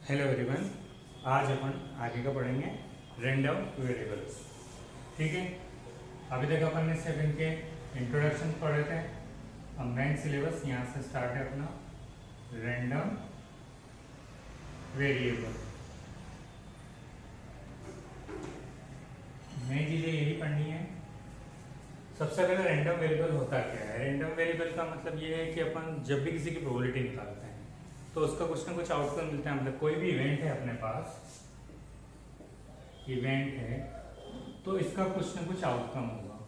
Hello everyone. आज अपन आगे का पढ़ेंगे रैंडम वेरिएबल्स। ठीक है, अभी तक अपन ने सिर्फ इनके इंट्रोडक्शन पढ़े थे। अब मेन सिलेबस यहाँ से स्टार्ट है अपना रैंडम वेरिएबल। नई चीज़ें यही पढ़नी है। सबसे पहले रैंडम वेरिएबल होता क्या है। रैंडम वेरिएबल का मतलब ये है कि अपन जब भी किसी की प्रोबेबिलिटी निकालते हैं तो उसका कुछ ना कुछ आउटकम मिलता है। मतलब कोई भी इवेंट है अपने पास, इवेंट है तो इसका कुछ ना कुछ आउटकम होगा।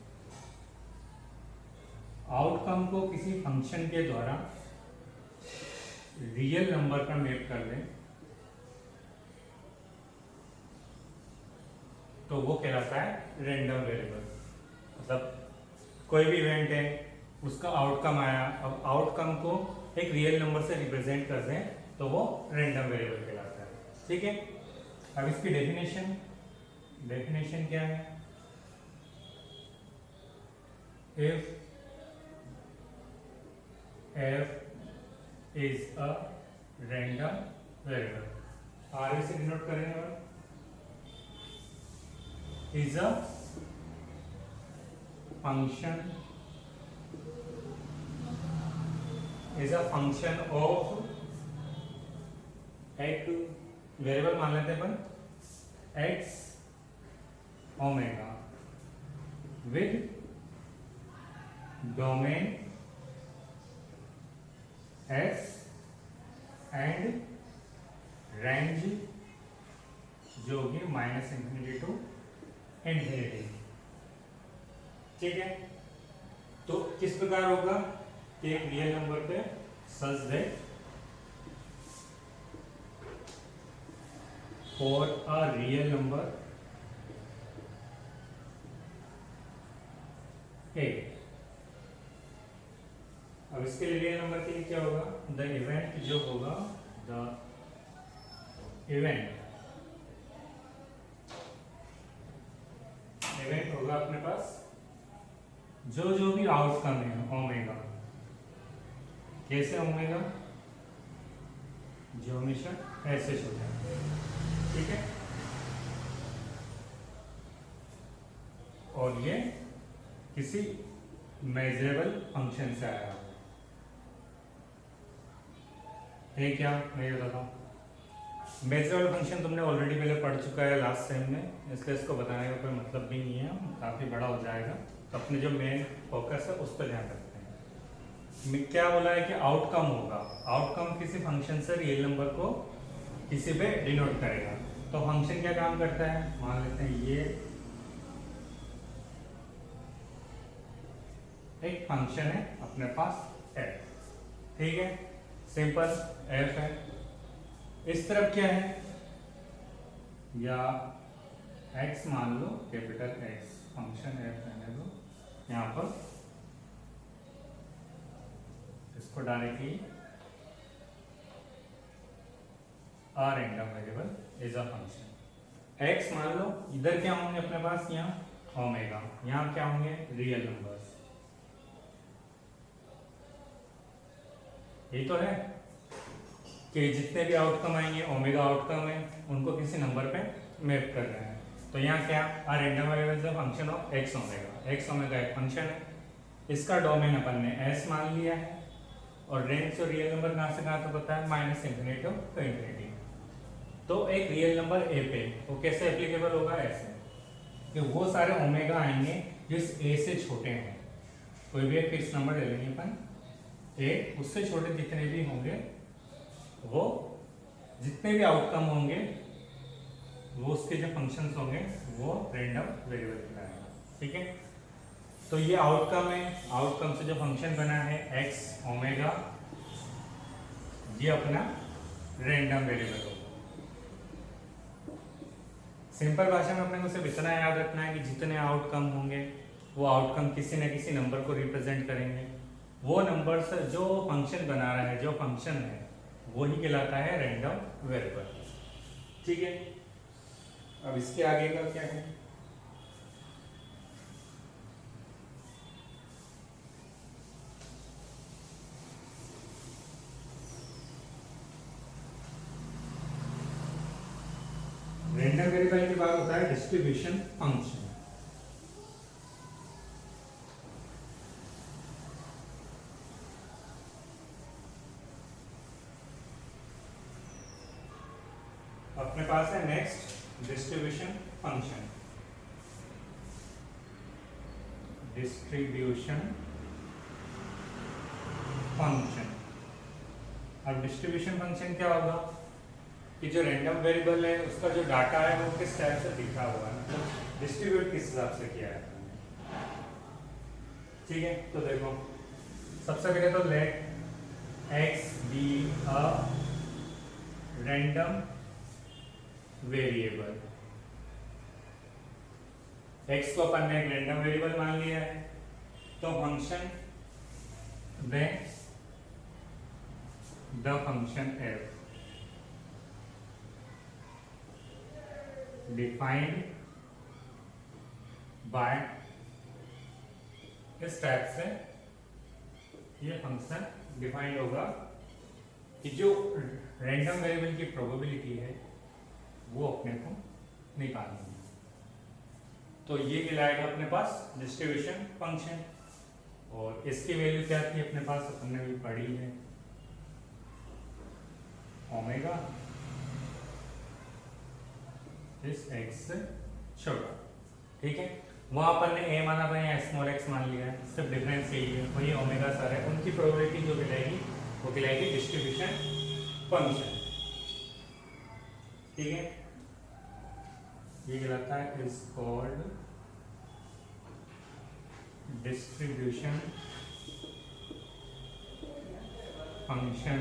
आउटकम को किसी फंक्शन के द्वारा रियल नंबर पर मैप कर दें तो वो कहलाता है रैंडम वेरिएबल। मतलब कोई भी इवेंट है, उसका आउटकम आया, अब आउटकम को एक रियल नंबर से रिप्रेजेंट कर दें तो वो रैंडम वेरिएबल कहलाता है। ठीक है, अब इसकी डेफिनेशन क्या है। If f is a random variable, R से डिनोट करेंगे और इज अ फंक्शन ऑफ एक वेरिएबल मान लेते हैं अपन X omega with domain S and range जो कि -इंफिनिटी टू इंफिनिटी। ठीक है, तो किस प्रकार होगा कि एक रियल नंबर पे such that for a real number A. अब इसके लिए रियल नंबर के लिए क्या होगा, द इवेंट जो होगा, द इवेंट होगा अपने पास जो भी आउटकम है ओमेगा। कैसे ओमेगा, जो हमेशा ऐसे होता है। ठीक है, और ये किसी मेजरेबल फंक्शन से आया है। क्या मैं बताता हूँ, मेजरेबल फंक्शन तुमने ऑलरेडी पहले पढ़ चुका है लास्ट टाइम में, इसलिए इसको बताने का कोई मतलब भी नहीं है, काफ़ी बड़ा हो जाएगा। तो अपने जो मेन फोकस है उस पर ध्यान रखते हैं। क्या बोला है कि आउटकम होगा, आउटकम किसी फंक्शन से रियल नंबर को किसी पे डिनोट करेगा। तो फंक्शन क्या काम करता है, मान लेते हैं ये एक फंक्शन है अपने पास f। ठीक है, सिंपल f है। इस तरफ क्या है, या x मान लो, कैपिटल X फंक्शन f रहने दो। यहाँ पर इसको directly a random variable is a function. x मान लो, इधर क्या होंगे अपने पास, यहाँ ओमेगा, यहाँ क्या होंगे रियल नंबर्स। यही तो है कि जितने भी आउटकम आएंगे ओमेगा आउटकम है, उनको किसी नंबर पे मैप कर रहे हैं। तो यहाँ क्या, a random variable is function of X omega. X omega एक फंक्शन है, इसका डोमेन अपन ने एस मान लिया है, और रेंज तो रियल नंबर कहाँ से कहाँ तक होता है, -इंफिनिटी टू इंफिनिटी। तो एक रियल नंबर ए पे वो कैसे एप्लीकेबल होगा, ऐसे कि वो सारे ओमेगा आएंगे जिस ए से छोटे हैं। कोई भी एक फिक्स नंबर ले लेंगे अपन ए, उससे छोटे जितने भी होंगे, वो जितने भी आउटकम होंगे, वो उसके जो फंक्शंस होंगे वो रैंडम वेरिएबल कहलाएगा। ठीक है, तो ये आउटकम है, आउटकम से जो फंक्शन बना है एक्स ओमेगा, ये अपना रैंडम वेरिएबल होगा। सिंपल भाषा में अपने को सिर्फ इतना याद रखना है कि जितने आउटकम होंगे वो आउटकम किसी न किसी नंबर को रिप्रेजेंट करेंगे। वो नंबर से जो फंक्शन बना रहा है, जो फंक्शन है, वही कहलाता है रैंडम वेरिएबल। ठीक है, अब इसके आगे का क्या है, वेरिएबल के बाद होता है डिस्ट्रीब्यूशन फंक्शन। अपने पास है next distribution function. Distribution function. अब डिस्ट्रीब्यूशन फंक्शन क्या होगा कि जो रैंडम वेरिएबल है उसका जो डाटा है वो किस टाइप से दिखा हुआ है, मतलब डिस्ट्रीब्यूट किस हिसाब से किया है। ठीक है, तो देखो सबसे पहले तो let X be a random variable. X को अपन ने एक रैंडम वेरिएबल मान लिया है, तो फंक्शन दें the function F defined by इस टाइप से ये फंक्शन डिफाइंड होगा कि जो रैंडम वेरिएबल की प्रोबेबिलिटी है वो अपने को निकालनी है। तो ये कहलाएगा अपने पास डिस्ट्रीब्यूशन फंक्शन। और इसकी वैल्यू क्या थी अपने पास, अपन ने भी पढ़ी है, ओमेगा इस एक्स से छोटा। ठीक है, वहां अपन ने ए माना था, यहाँ स्मॉल एक्स मान लिया है, सिर्फ डिफरेंस यही है, वही ओमेगा सर है। उनकी प्रोबेबिलिटी जो कहलाएगी वो कहलाएगी डिस्ट्रीब्यूशन फंक्शन। ठीक है, ये कहलाता है is called distribution function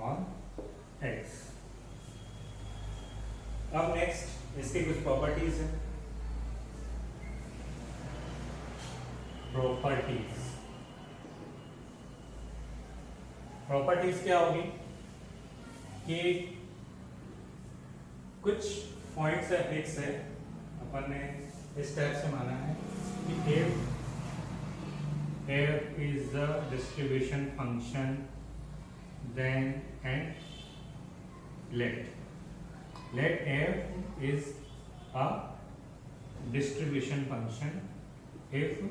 on x. अब नेक्स्ट इसकी कुछ प्रॉपर्टीज है। प्रॉपर्टीज क्या होगी कि कुछ पॉइंट्स है फिक्स है, अपन ने इस टाइप से माना है कि f is the distribution function then and let f is a distribution function if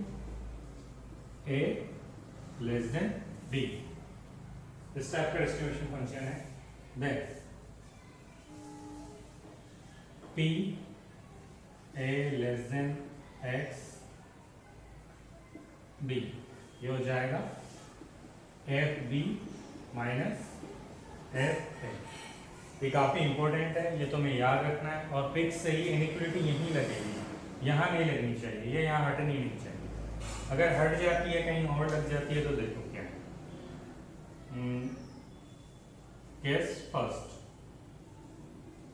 a less than b। इस टाइप का डिस्ट्रीब्यूशन फंक्शन है। Then p a less than x b, ये हो जाएगा F B minus F A. ये काफ़ी important है, ये तुम्हें याद रखना है। और फिक्स से ही इनइक्वालिटी यहीं लगेगी, यहाँ नहीं लगनी चाहिए, ये यहाँ हटनी नहीं चाहिए। अगर हट जाती है कहीं और लग जाती है तो देखो क्या है। केस फर्स्ट,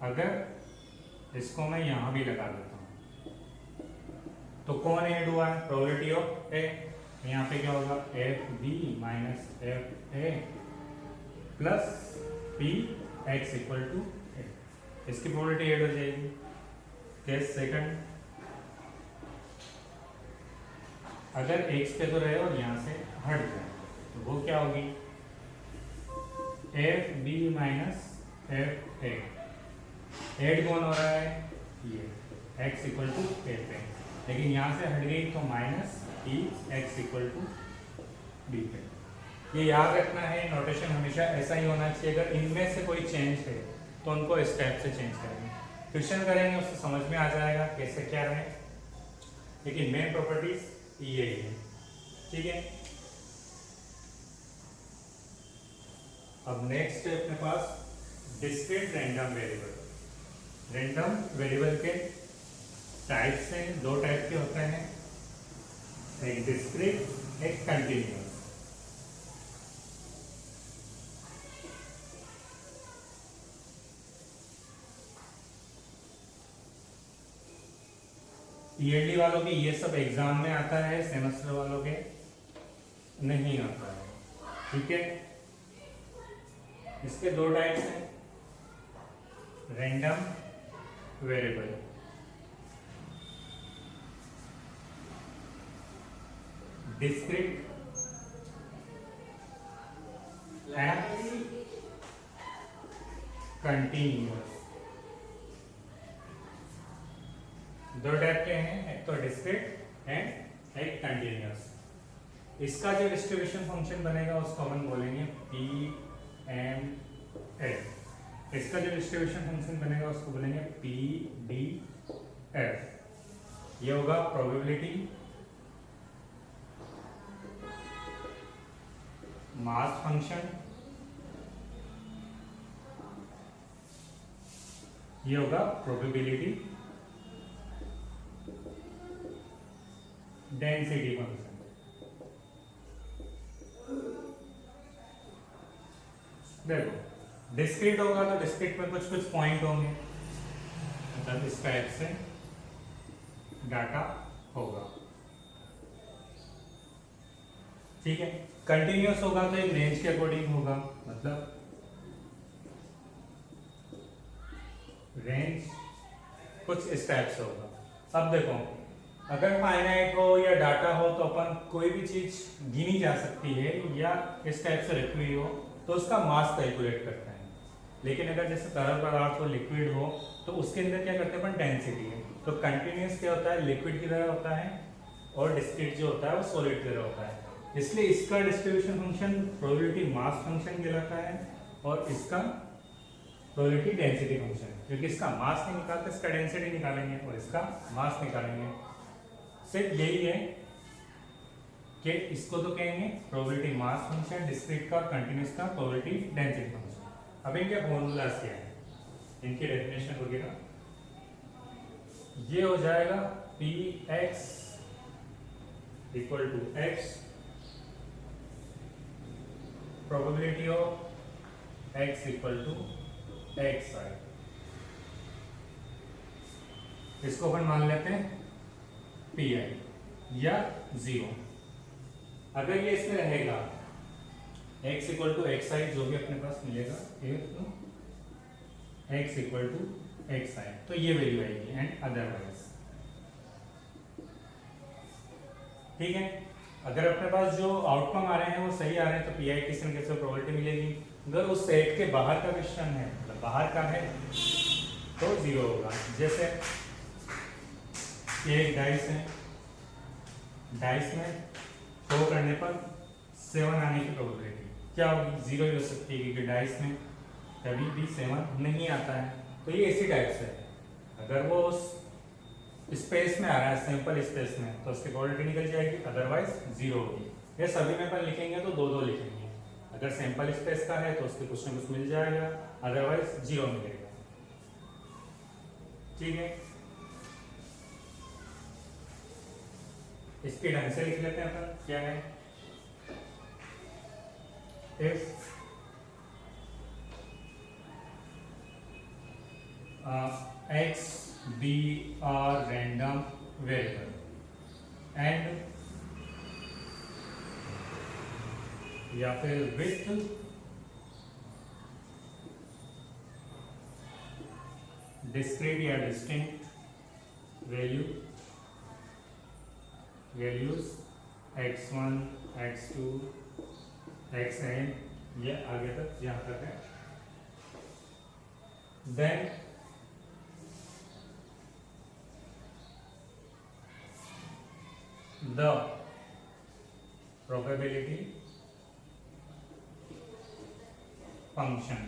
अगर इसको मैं यहाँ भी लगा देता हूँ तो कौन ऐड हुआ है, प्रोबेबिलिटी ऑफ ए। यहाँ पे क्या होगा, F B minus F A plus P X equal to A. इसकी प्रोबेबिलिटी ऐड हो जाएगी। केस सेकंड, अगर एक्स पे तो रहे और यहाँ से हट जाए तो वो क्या होगी, F B minus F A. एड कौन हो रहा है, ये एक्स इक्वल टू ए पे, लेकिन यहाँ से हट गई तो minus e X equal to B पे। ये याद रखना है, नोटेशन हमेशा ऐसा ही होना चाहिए। अगर इनमें से कोई चेंज है तो उनको इस टाइप से चेंज करेंगे, क्वेश्चन करेंगे उससे समझ में आ जाएगा कैसे क्या रहे। लेकिन मेन प्रॉपर्टीज यही है। ठीक है, अब नेक्स्ट है अपने पास discrete random variable. Random variable के टाइप्स हैं, दो टाइप के होते हैं, एक डिस्क्रीट एक कंटिन्यूअस। ईयरली वालों की ये सब एग्जाम में आता है, सेमेस्टर वालों के नहीं आता है। ठीक है, इसके दो टाइप्स हैं, random variable discrete and continuous. दो टाइप के हैं, एक तो डिस्क्रीट एंड एक कंटिन्यूअस। इसका जो डिस्ट्रीब्यूशन फंक्शन बनेगा उसको अपन बोलेंगे पी एम एफ। इसका जो डिस्ट्रीब्यूशन फंक्शन बनेगा उसको बोलेंगे पी डी एफ। ये होगा प्रोबेबिलिटी, मास फंक्शन, ये होगा प्रोबेबिलिटी, डेंसिटी फंक्शन। देखो डिस्क्रीट होगा तो डिस्क्रीट में कुछ कुछ पॉइंट होंगे, मतलब इस टाइप से डाटा होगा, ठीक है। कंटिन्यूअस होगा तो एक रेंज के अकॉर्डिंग होगा, मतलब रेंज कुछ इस टाइप से होगा। अब देखो अगर फाइनाइट हो या डाटा हो तो अपन कोई भी चीज गिनी जा सकती है या इस टाइप से रखी हुई हो तो उसका मास कैलकुलेट करते हैं। लेकिन अगर जैसे तरल पदार्थ हो, लिक्विड हो, तो उसके अंदर क्या करते हैं अपन, डेंसिटी है। तो कंटिन्यूअस क्या होता है, लिक्विड की तरह होता है, और डिस्क्रीट जो होता है वो सॉलिड की तरह होता है। इसलिए इसका distribution function probability mass function कहलाता है और इसका प्रोबेबिलिटी डेंसिटी फंक्शन, क्योंकि इसका मास नहीं निकालते, इसका डेंसिटी निकालेंगे और इसका मास निकालेंगे। सिर्फ यही है कि इसको तो कहेंगे प्रोबेबिलिटी मास फंक्शन डिस्क्रीट का, कंटिन्यूअस का प्रोबेबिलिटी डेंसिटी फंक्शन। अब इनके फॉर्मूलाज क्या है, इनकी डेफिनेशन वगैरह, ये हो जाएगा P X equal to X, probability of X equal to X I. इसको अपन मान लेते हैं पी आई या 0। अगर ये इसमें रहेगा x इक्वल टू एक्स आई, जो भी अपने पास मिलेगा x इक्वल टू एक्स आई, तो ये वैल्यू आएगी, एंड अदरवाइज, ठीक है। अगर अपने पास जो आउटकम आ रहे हैं वो सही आ रहे हैं तो पी आई किसी न किसी प्रोबेबिलिटी मिलेगी। अगर उस सेट के बाहर का क्वेश्चन है, मतलब बाहर का है, तो 0 होगा। जैसे ये एक डाइस है, डाइस में थ्रो करने पर 7 आने की प्रोबेबिलिटी क्या होगी, 0 ही हो सकती है, क्योंकि डाइस में कभी भी 7 नहीं आता है। तो ये इसी टाइप से है, अगर वो उस स्पेस में आ रहा है, सैंपल स्पेस में, तो उसकी प्रोबेबिलिटी निकल जाएगी, अदरवाइज 0 होगी। ये सभी में अपन लिखेंगे तो 2-2 लिखेंगे, अगर सैंपल स्पेस का है तो उसके कुछ ना कुछ मिल जाएगा, अदरवाइज 0 मिलेगा, ठीक है। इसके ढंग से लिख लेते हैं अपन, क्या है, if x b are random variable and या फिर with discrete या distinct values x1 x2 xn, ये आगे तक यहाँ तक है, then the probability function